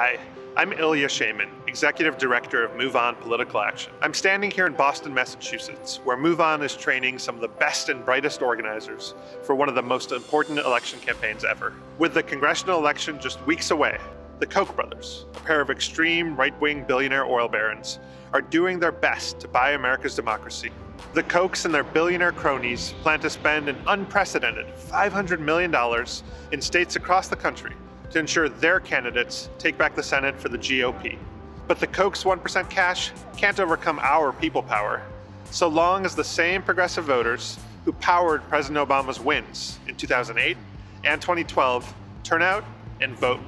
Hi, I'm Ilya Shaman, Executive Director of MoveOn Political Action. I'm standing here in Boston, Massachusetts, where MoveOn is training some of the best and brightest organizers for one of the most important election campaigns ever. With the congressional election just weeks away, the Koch brothers, a pair of extreme right-wing billionaire oil barons, are doing their best to buy America's democracy. The Kochs and their billionaire cronies plan to spend an unprecedented $500 million in states across the country to ensure their candidates take back the Senate for the GOP. But the Koch's 1% cash can't overcome our people power, so long as the same progressive voters who powered President Obama's wins in 2008 and 2012 turn out and vote.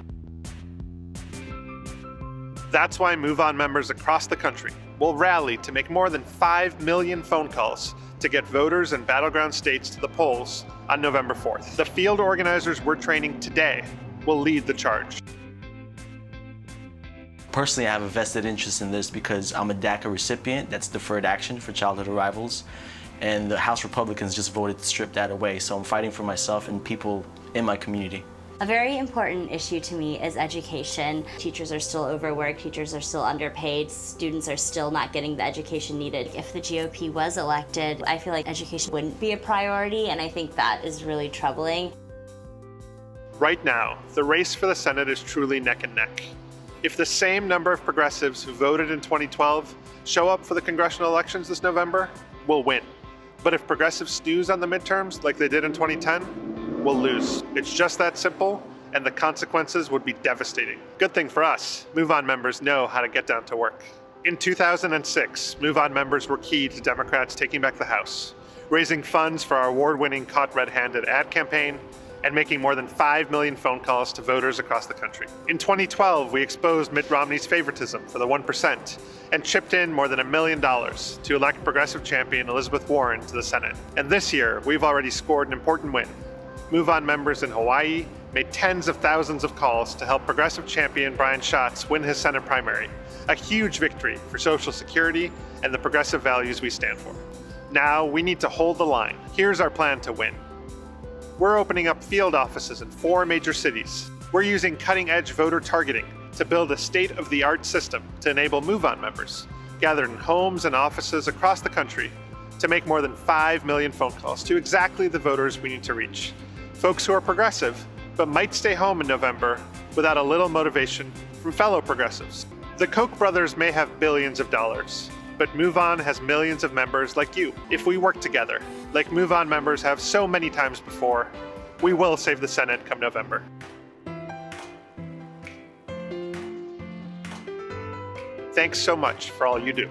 That's why MoveOn members across the country will rally to make more than 5 million phone calls to get voters in battleground states to the polls on November 4th. The field organizers we're training today will lead the charge. Personally, I have a vested interest in this because I'm a DACA recipient, that's deferred action for childhood arrivals, and the House Republicans just voted to strip that away, so I'm fighting for myself and people in my community. A very important issue to me is education. Teachers are still overworked, teachers are still underpaid, students are still not getting the education needed. If the GOP was elected, I feel like education wouldn't be a priority, and I think that is really troubling. Right now, the race for the Senate is truly neck and neck. If the same number of progressives who voted in 2012 show up for the congressional elections this November, we'll win. But if progressives snooze on the midterms like they did in 2010, we'll lose. It's just that simple, and the consequences would be devastating. Good thing for us, MoveOn members know how to get down to work. In 2006, MoveOn members were key to Democrats taking back the House, raising funds for our award-winning Caught Red-Handed ad campaign, and making more than 5 million phone calls to voters across the country. In 2012, we exposed Mitt Romney's favoritism for the 1% and chipped in more than $1 million to elect progressive champion Elizabeth Warren to the Senate. And this year, we've already scored an important win. MoveOn members in Hawaii made tens of thousands of calls to help progressive champion Brian Schatz win his Senate primary, a huge victory for Social Security and the progressive values we stand for. Now, we need to hold the line. Here's our plan to win. We're opening up field offices in 4 major cities. We're using cutting-edge voter targeting to build a state-of-the-art system to enable MoveOn members, gathered in homes and offices across the country, to make more than 5 million phone calls to exactly the voters we need to reach. Folks who are progressive, but might stay home in November without a little motivation from fellow progressives. The Koch brothers may have billions of dollars, but MoveOn has millions of members like you. If we work together, like MoveOn members have so many times before, we will save the Senate come November. Thanks so much for all you do.